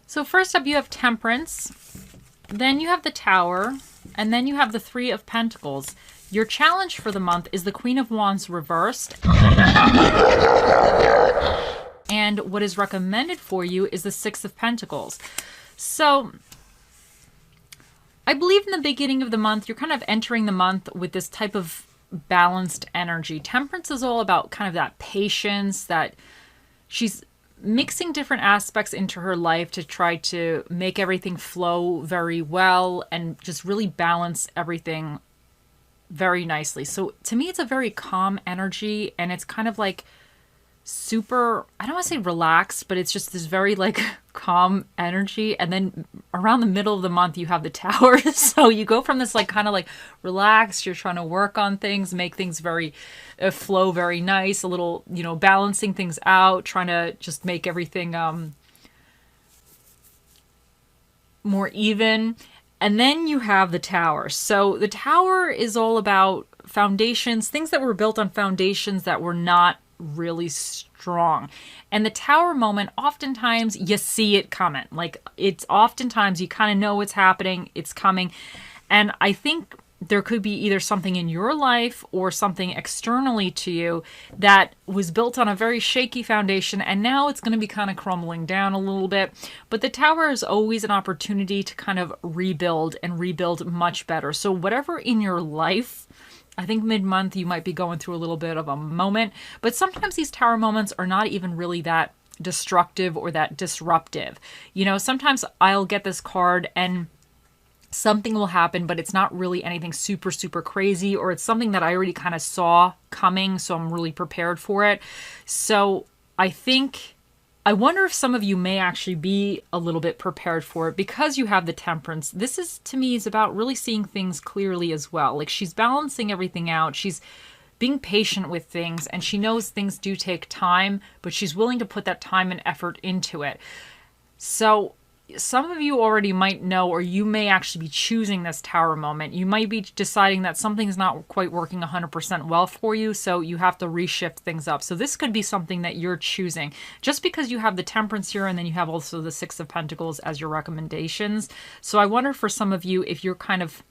So first up, you have Temperance, then you have the Tower, and then you have the Three of Pentacles. Your challenge for the month is the Queen of Wands reversed. And what is recommended for you is the Six of Pentacles. So I believe in the beginning of the month, you're kind of entering the month with this type of balanced energy. Temperance is all about kind of that patience, that she's mixing different aspects into her life to try to make everything flow very well and just really balance everything very nicely. So to me, it's a very calm energy, and it's kind of like super, I don't want to say relaxed, but it's just this very like calm energy. And then around the middle of the month, you have the Tower. So you go from this like kind of like relaxed, you're trying to work on things, make things very flow very nice, a little, balancing things out, trying to just make everything more even. And then you have the Tower. So the Tower is all about foundations, things that were built on foundations that were not really strong. And the Tower moment, oftentimes you see it coming. Like, it's oftentimes you kind of know what's happening, it's coming. And I think there could be either something in your life or something externally to you that was built on a very shaky foundation, and now it's going to be kind of crumbling down a little bit. But the Tower is always an opportunity to kind of rebuild and rebuild much better. So whatever in your life, I think mid-month you might be going through a little bit of a moment, but sometimes these Tower moments are not even really that destructive or that disruptive. Sometimes I'll get this card and something will happen, but it's not really anything super, super crazy, or it's something that I already kind of saw coming, so I'm really prepared for it. So I wonder if some of you may actually be a little bit prepared for it because you have the Temperance. This is, to me, is about really seeing things clearly as well. Like, she's balancing everything out. She's being patient with things, and she knows things do take time, but she's willing to put that time and effort into it. So some of you already might know, or you may actually be choosing this Tower moment. You might be deciding that something's not quite working 100% well for you, so you have to reshift things up. So this could be something that you're choosing. Just because you have the Temperance here, and then you have also the Six of Pentacles as your recommendations. So I wonder for some of you if you're kind of,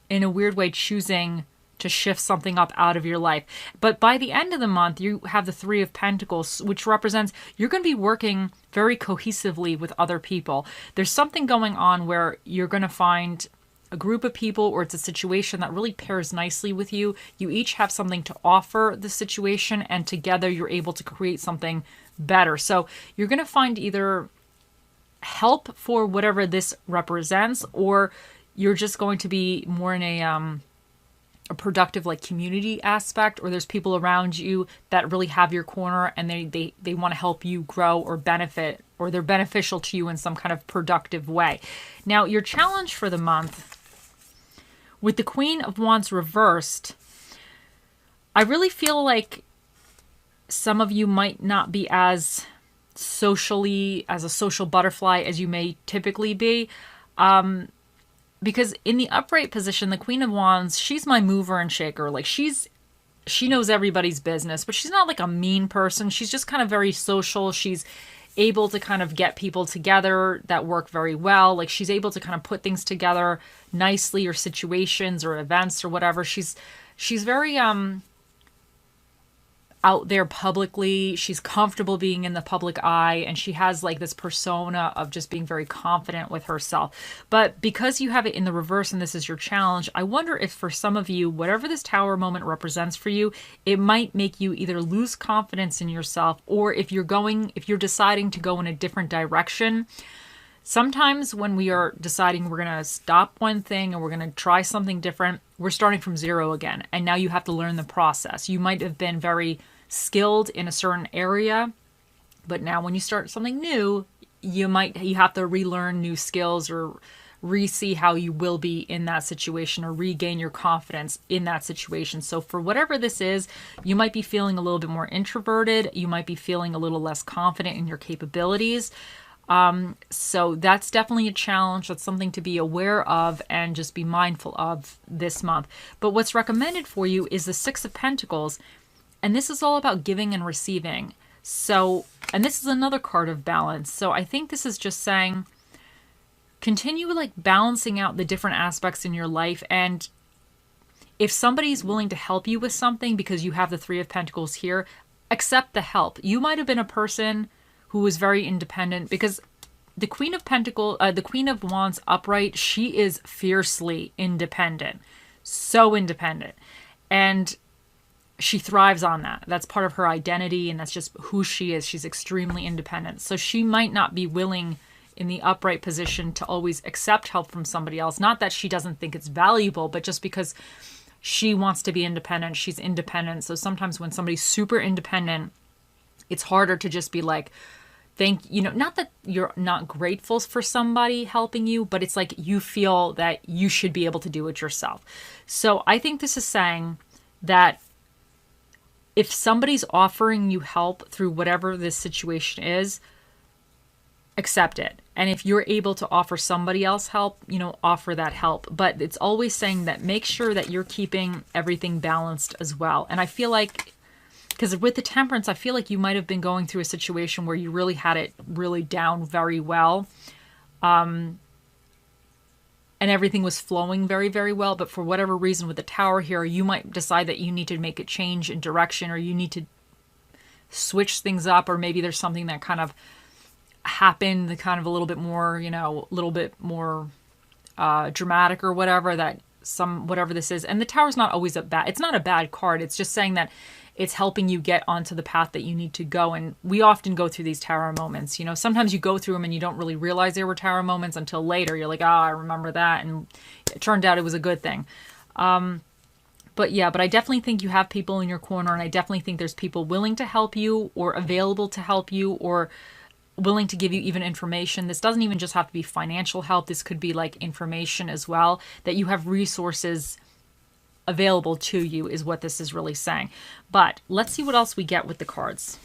in a weird way, choosing to shift something up out of your life. But by the end of the month, you have the Three of Pentacles, which represents you're going to be working very cohesively with other people. There's something going on where you're going to find a group of people, or it's a situation that really pairs nicely with you. You each have something to offer the situation, and together you're able to create something better. So you're going to find either help for whatever this represents, or you're just going to be more in a productive like community aspect, or there's people around you that really have your corner, and they want to help you grow or benefit, or they're beneficial to you in some kind of productive way. Now, your challenge for the month with the Queen of Wands reversed, I really feel like some of you might not be as a social butterfly as you may typically be. Because in the upright position, the Queen of Wands, she's my mover and shaker. Like, she knows everybody's business, but she's not like a mean person. She's just kind of very social. She's able to kind of get people together that work very well. Like, she's able to kind of put things together nicely, or situations or events or whatever. She's very out there publicly. She's comfortable being in the public eye, and she has like this persona of just being very confident with herself. But because you have it in the reverse and this is your challenge, I wonder if for some of you, whatever this Tower moment represents for you, it might make you either lose confidence in yourself, or if you're deciding to go in a different direction. Sometimes when we are deciding we're going to stop one thing and we're going to try something different, we're starting from zero again. And now you have to learn the process. You might have been very skilled in a certain area, but now when you start something new, you have to relearn new skills, or re-see how you will be in that situation, or regain your confidence in that situation. So for whatever this is, you might be feeling a little bit more introverted. You might be feeling a little less confident in your capabilities. So that's definitely a challenge. That's something to be aware of and just be mindful of this month. But what's recommended for you is the Six of Pentacles. And this is all about giving and receiving. So, and this is another card of balance. So I think this is just saying, continue like balancing out the different aspects in your life. And if somebody's willing to help you with something because you have the Three of Pentacles here, accept the help. You might have been a person who was very independent, because the Queen of Pentacles, the Queen of Wands upright, she is fiercely independent. So independent. And she thrives on that. That's part of her identity, and that's just who she is. She's extremely independent. So she might not be willing in the upright position to always accept help from somebody else. Not that she doesn't think it's valuable, but just because she wants to be independent, she's independent. So sometimes when somebody's super independent, it's harder to just be like, not that you're not grateful for somebody helping you, but it's like you feel that you should be able to do it yourself. So I think this is saying that if somebody's offering you help through whatever this situation is, accept it. And if you're able to offer somebody else help, offer that help. But it's always saying that make sure that you're keeping everything balanced as well. And I feel like, because with the Temperance, I feel like you might have been going through a situation where you really had it really down very well. And everything was flowing very, very well. But for whatever reason with the Tower here, you might decide that you need to make a change in direction, or you need to switch things up, or maybe there's something that kind of happened, the kind of a little bit more, dramatic or whatever, whatever this is. And the Tower's not always it's not a bad card. It's just saying that it's helping you get onto the path that you need to go. And we often go through these Tower moments. Sometimes you go through them and you don't really realize they were Tower moments until later. You're like, I remember that. And it turned out it was a good thing. But I definitely think you have people in your corner. And I definitely think there's people willing to help you, or available to help you, or willing to give you even information. This doesn't even just have to be financial help. This could be like information as well, that you have resources available to you is what this is really saying. But let's see what else we get with the cards.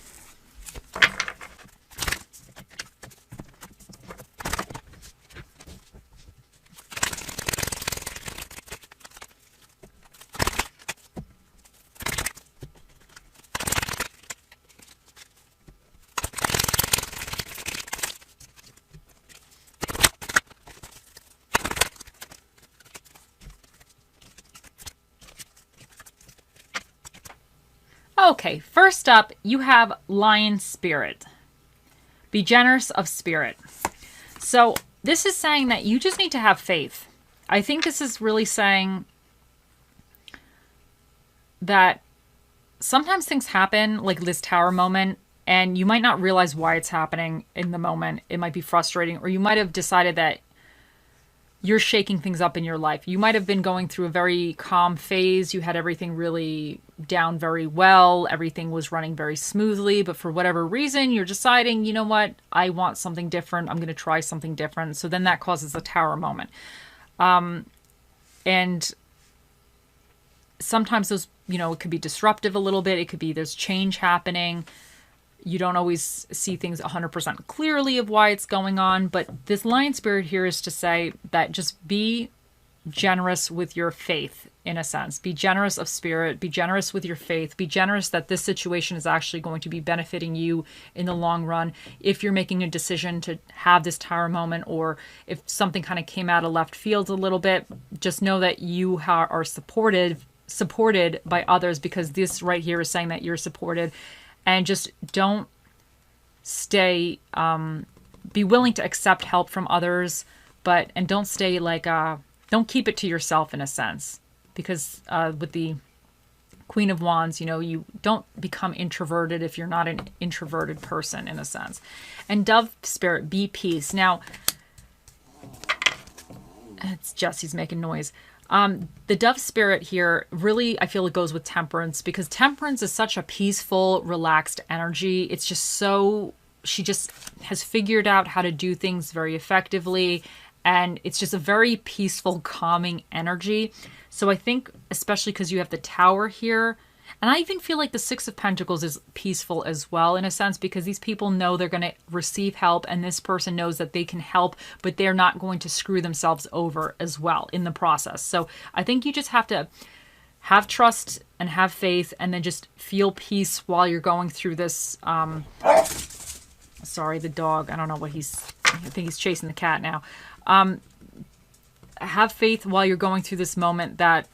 Okay, first up, you have Lion Spirit. Be generous of spirit. So this is saying that you just need to have faith. I think this is really saying that sometimes things happen, like this Tower moment, and you might not realize why it's happening in the moment. It might be frustrating, or you might have decided that you're shaking things up in your life. You might have been going through a very calm phase. You had everything really down very well. Everything was running very smoothly. But for whatever reason, you're deciding, you know what? I want something different. I'm going to try something different. So then that causes a Tower moment. And sometimes those, it could be disruptive a little bit. It could be there's change happening. You don't always see things 100% clearly of why it's going on. But this Lion Spirit here is to say that just be generous with your faith, in a sense. Be generous of spirit. Be generous with your faith. Be generous that this situation is actually going to be benefiting you in the long run. If you're making a decision to have this Tower moment, or if something kind of came out of left field a little bit, just know that you are supported by others, because this right here is saying that you're supported. And just don't stay, be willing to accept help from others, and don't stay like, don't keep it to yourself in a sense. Because with the Queen of Wands, you don't become introverted if you're not an introverted person in a sense. And Dove Spirit, be peace. Now, it's Jesse's making noise. The Dove Spirit here, really, I feel it goes with Temperance, because Temperance is such a peaceful, relaxed energy. It's just she just has figured out how to do things very effectively. And it's just a very peaceful, calming energy. So I think, especially because you have the Tower here, and I even feel like the Six of Pentacles is peaceful as well, in a sense, because these people know they're going to receive help, and this person knows that they can help, but they're not going to screw themselves over as well in the process. So I think you just have to have trust and have faith, and then just feel peace while you're going through this. Sorry, the dog. I don't know what he's I think he's chasing the cat now. Have faith while you're going through this moment that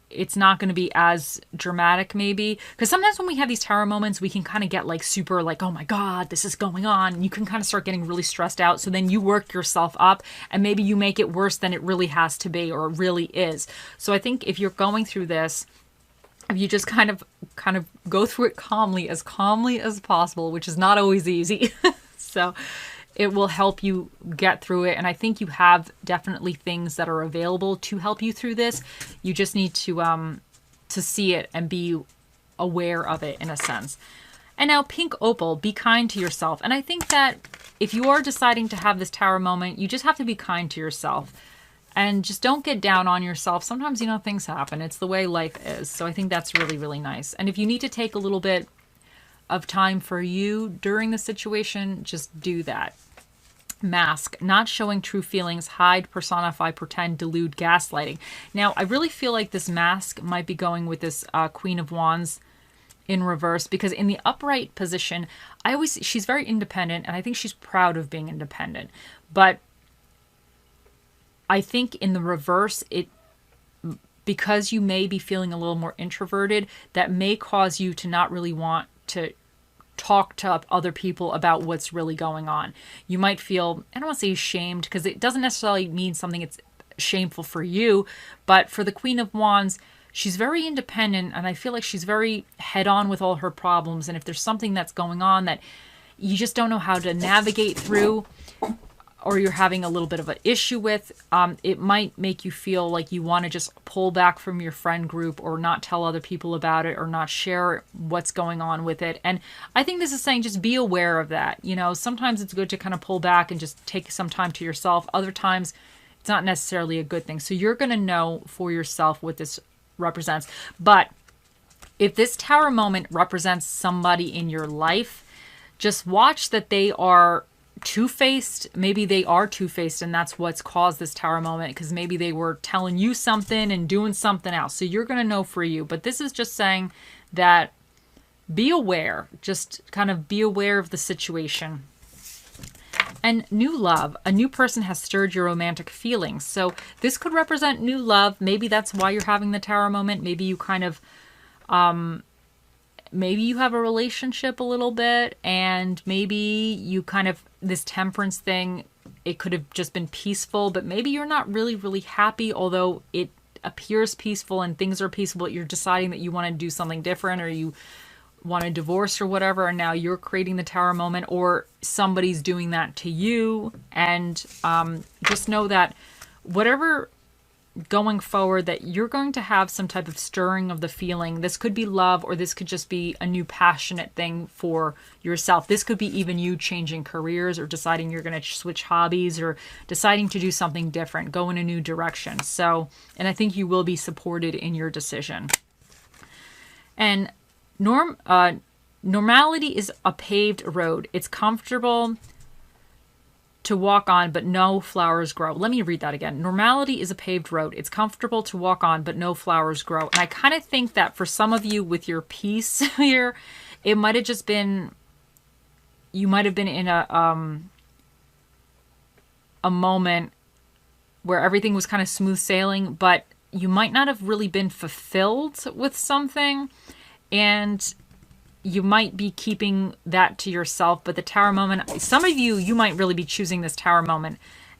it's not going to be as dramatic, maybe. Because sometimes when we have these tarot moments, we can kind of get like super like, oh my God, this is going on. And you can kind of start getting really stressed out. So then you work yourself up and maybe you make it worse than it really has to be or it really is. So I think if you're going through this, if you just kind of go through it calmly as possible, which is not always easy. So it will help you get through it. And I think you have definitely things that are available to help you through this. You just need to see it and be aware of it in a sense. And now Pink Opal, be kind to yourself. And I think that if you are deciding to have this tower moment, you just have to be kind to yourself. And just don't get down on yourself. Sometimes, you know, things happen. It's the way life is. So I think that's really, really nice. And if you need to take a little bit of time for you during the situation, just do that. Mask, not showing true feelings, hide, personify, pretend, delude, gaslighting. Now, I really feel like this mask might be going with this Queen of Wands in reverse, because in the upright position, she's very independent, and I think she's proud of being independent. But I think in the reverse, because you may be feeling a little more introverted, that may cause you to not really want to talk to other people about what's really going on. You might feel, I don't want to say ashamed, because it doesn't necessarily mean something it's shameful for you, but for the Queen of Wands, she's very independent, and I feel like she's very head-on with all her problems, and if there's something that's going on that you just don't know how to navigate through, or you're having a little bit of an issue with, it might make you feel like you want to just pull back from your friend group or not tell other people about it or not share what's going on with it. And I think this is saying just be aware of that. You know, sometimes it's good to kind of pull back and just take some time to yourself. Other times, it's not necessarily a good thing. So you're going to know for yourself what this represents. But if this tower moment represents somebody in your life, just watch that they are two-faced. Maybe they are two-faced and that's what's caused this tower moment, because maybe they were telling you something and doing something else. So you're going to know for you. But this is just saying that be aware. Just kind of be aware of the situation. And new love. A new person has stirred your romantic feelings. So this could represent new love. Maybe that's why you're having the tower moment. Maybe you kind of maybe you have a relationship a little bit, and maybe you kind of, this temperance thing, it could have just been peaceful, but maybe you're not really, really happy, although it appears peaceful and things are peaceful, but you're deciding that you want to do something different, or you want a divorce or whatever, and now you're creating the tower moment, or somebody's doing that to you. And just know that whatever going forward, that you're going to have some type of stirring of the feeling. This could be love, or this could just be a new passionate thing for yourself. This could be even you changing careers, or deciding you're going to switch hobbies, or deciding to do something different, go in a new direction. So, and I think you will be supported in your decision. And normality is a paved road. It's comfortable to walk on, but no flowers grow. Let me read that again. Normality is a paved road. It's comfortable to walk on, but no flowers grow. And I kind of think that for some of you with your peace here, it might have just been, you might have been in a moment where everything was kind of smooth sailing, but you might not have really been fulfilled with something. And you might be keeping that to yourself. But the tower moment, some of you, you might really be choosing this tower moment,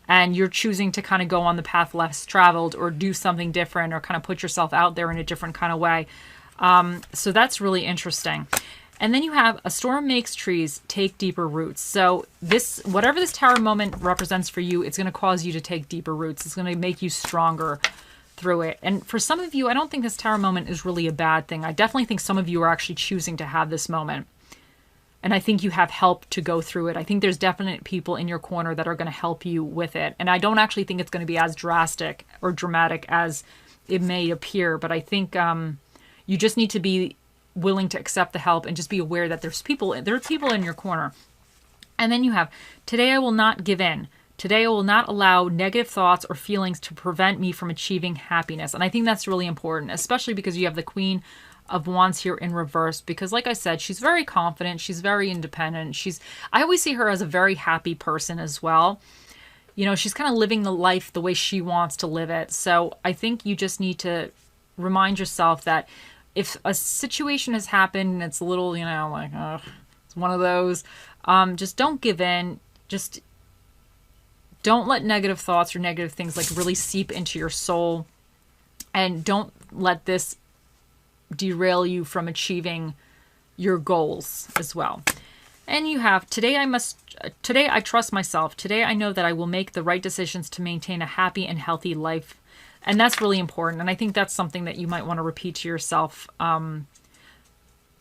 and you're choosing to kind of go on the path less traveled, or do something different, or kind of put yourself out there in a different kind of way. So that's really interesting. And then you have a storm makes trees take deeper roots. So this, whatever this tower moment represents for you, it's going to cause you to take deeper roots. It's going to make you stronger through it. And for some of you, I don't think this tower moment is really a bad thing. I definitely think some of you are actually choosing to have this moment. And I think you have help to go through it. I think there's definite people in your corner that are going to help you with it. And I don't actually think it's going to be as drastic or dramatic as it may appear. But I think you just need to be willing to accept the help, and just be aware that there are people in your corner. And then you have, today I will not give in. Today I will not allow negative thoughts or feelings to prevent me from achieving happiness. And I think that's really important, especially because you have the Queen of Wands here in reverse, because like I said, she's very confident. She's very independent. I always see her as a very happy person as well. You know, she's kind of living the life the way she wants to live it. So I think you just need to remind yourself that if a situation has happened and it's a little, you know, like, it's one of those, just don't give in. Just don't let negative thoughts or negative things like really seep into your soul. And don't let this derail you from achieving your goals as well. And you have, today I trust myself. Today I know that I will make the right decisions to maintain a happy and healthy life. And that's really important. And I think that's something that you might want to repeat to yourself,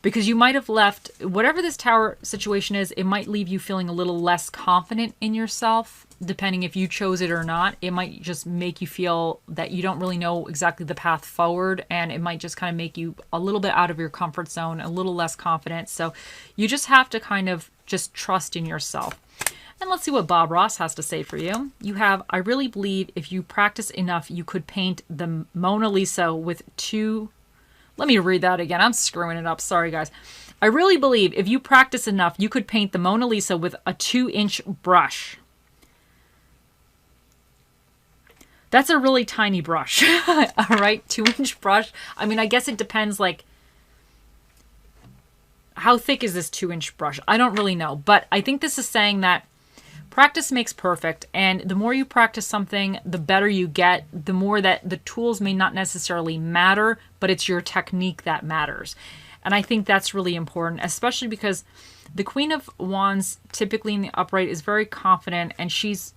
because you might have left, whatever this Tower situation is, it might leave you feeling a little less confident in yourself, depending if you chose it or not. It might just make you feel that you don't really know exactly the path forward, and it might just kind of make you a little bit out of your comfort zone, a little less confident. So you just have to kind of just trust in yourself. And let's see what Bob Ross has to say for you. You have, I really believe if you practice enough, you could paint the Mona Lisa with two... Let me read that again. I'm screwing it up. Sorry, guys. I really believe if you practice enough, you could paint the Mona Lisa with a 2-inch brush. That's a really tiny brush. All right, 2-inch brush. I mean, I guess it depends, like, how thick is this 2-inch brush? I don't really know. But I think this is saying that practice makes perfect, and the more you practice something, the better you get, the more that the tools may not necessarily matter, but it's your technique that matters. And I think that's really important, especially because the Queen of Wands, typically in the upright, is very confident, and she's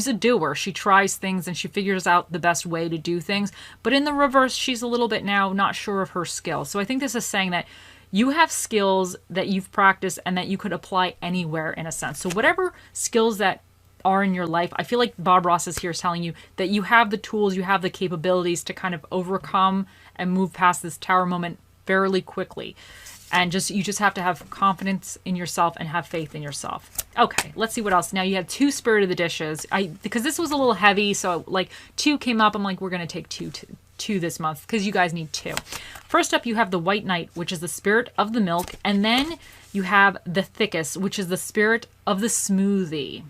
a doer. She tries things and she figures out the best way to do things. But in the reverse, she's a little bit now not sure of her skill. So I think this is saying that you have skills that you've practiced and that you could apply anywhere in a sense. So whatever skills that are in your life, I feel like Bob Ross is here telling you that you have the tools, you have the capabilities to kind of overcome and move past this Tower moment fairly quickly. And you just have to have confidence in yourself and have faith in yourself. Okay, let's see what else. Now you have 2 Spirit of the Dishes. Because this was a little heavy, so like 2 came up. I'm like, we're going to take two this month because you guys need 2. First up, you have the White Knight, which is the spirit of the milk. And then you have the Thickest, which is the spirit of the smoothie.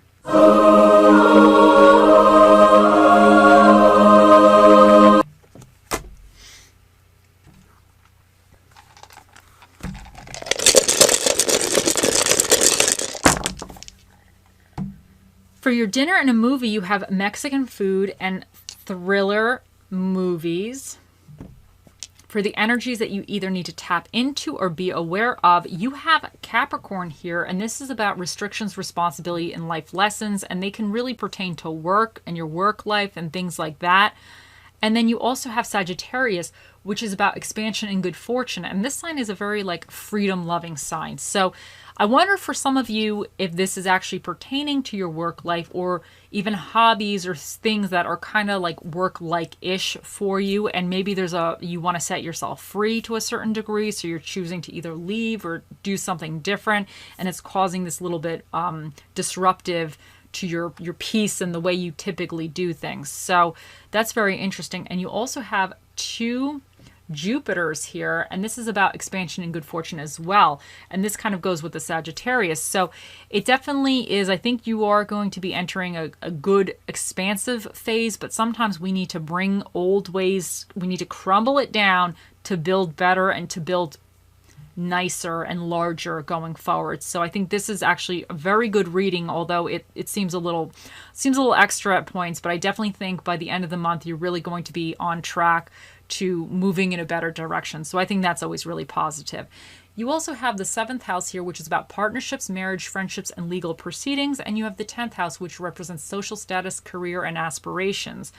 For your dinner and a movie, you have Mexican food and thriller movies. For the energies that you either need to tap into or be aware of, you have Capricorn here, and this is about restrictions, responsibility, and life lessons, and they can really pertain to work and your work life and things like that. And then you also have Sagittarius, which is about expansion and good fortune. And this sign is a very like freedom-loving sign. So I wonder for some of you if this is actually pertaining to your work life or even hobbies or things that are kind of like work-like-ish for you. And maybe you want to set yourself free to a certain degree. So you're choosing to either leave or do something different. And it's causing this little bit disruptive to your peace and the way you typically do things. So that's very interesting. And you also have 2 Jupiters here, and this is about expansion and good fortune as well. And this kind of goes with the Sagittarius. So it definitely is, I think you are going to be entering a good expansive phase, but sometimes we need to bring old ways, we need to crumble it down to build better and to build nicer and larger going forward. So I think this is actually a very good reading, although it seems a little extra at points, but I definitely think by the end of the month you're really going to be on track to moving in a better direction. So I think that's always really positive. You also have the 7th house here, which is about partnerships, marriage, friendships, and legal proceedings. And you have the 10th house, which represents social status, career, and aspirations.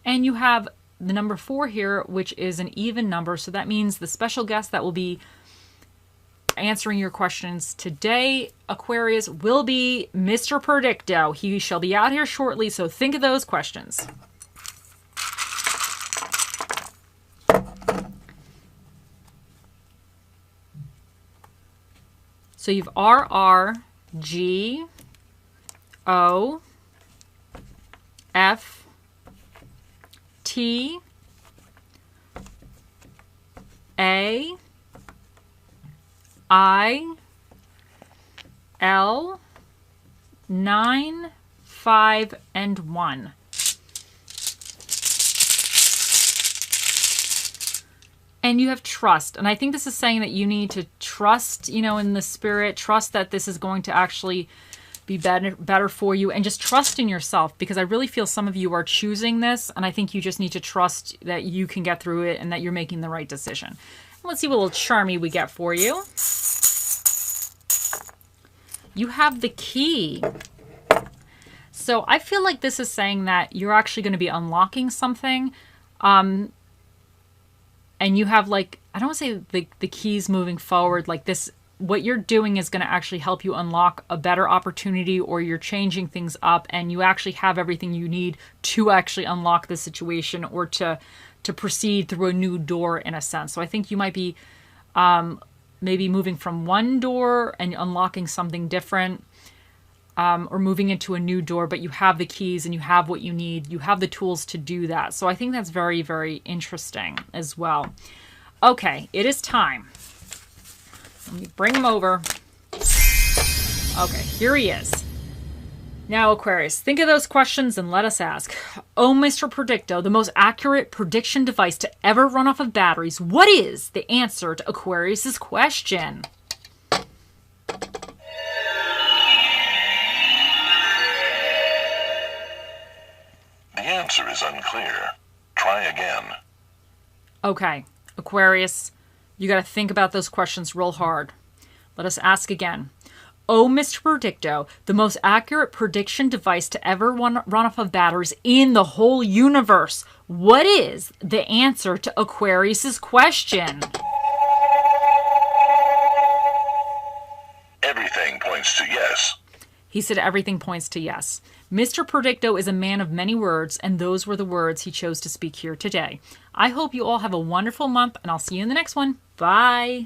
And you have the number 4 here, which is an even number. So that means the special guest that will be answering your questions today, Aquarius, will be Mr. Predicto. He shall be out here shortly, so think of those questions. So you've RR, G, O, F, T, A, I L 9, 5, and 1. And you have trust. And I think this is saying that you need to trust, in the spirit, trust that this is going to actually be better for you, and just trust in yourself, because I really feel some of you are choosing this, and I think you just need to trust that you can get through it and that you're making the right decision. Let's see what little charmy we get for you. You have the key. So I feel like this is saying that you're actually going to be unlocking something. And you have, like, I don't want to say the keys moving forward, like this, what you're doing is going to actually help you unlock a better opportunity, or you're changing things up and you actually have everything you need to actually unlock the situation, or to proceed through a new door in a sense. So I think you might be maybe moving from one door and unlocking something different, or moving into a new door, but you have the keys and you have what you need. You have the tools to do that. So I think that's very, very interesting as well. Okay, it is time. Let me bring him over. Okay, here he is. Now, Aquarius, think of those questions and let us ask. Oh, Mr. Predicto, the most accurate prediction device to ever run off of batteries. What is the answer to Aquarius's question? The answer is unclear. Try again. Okay, Aquarius, you got to think about those questions real hard. Let us ask again. Oh, Mr. Predicto, the most accurate prediction device to ever run off of batteries in the whole universe. What is the answer to Aquarius's question? Everything points to yes. He said everything points to yes. Mr. Predicto is a man of many words, and those were the words he chose to speak here today. I hope you all have a wonderful month, and I'll see you in the next one. Bye.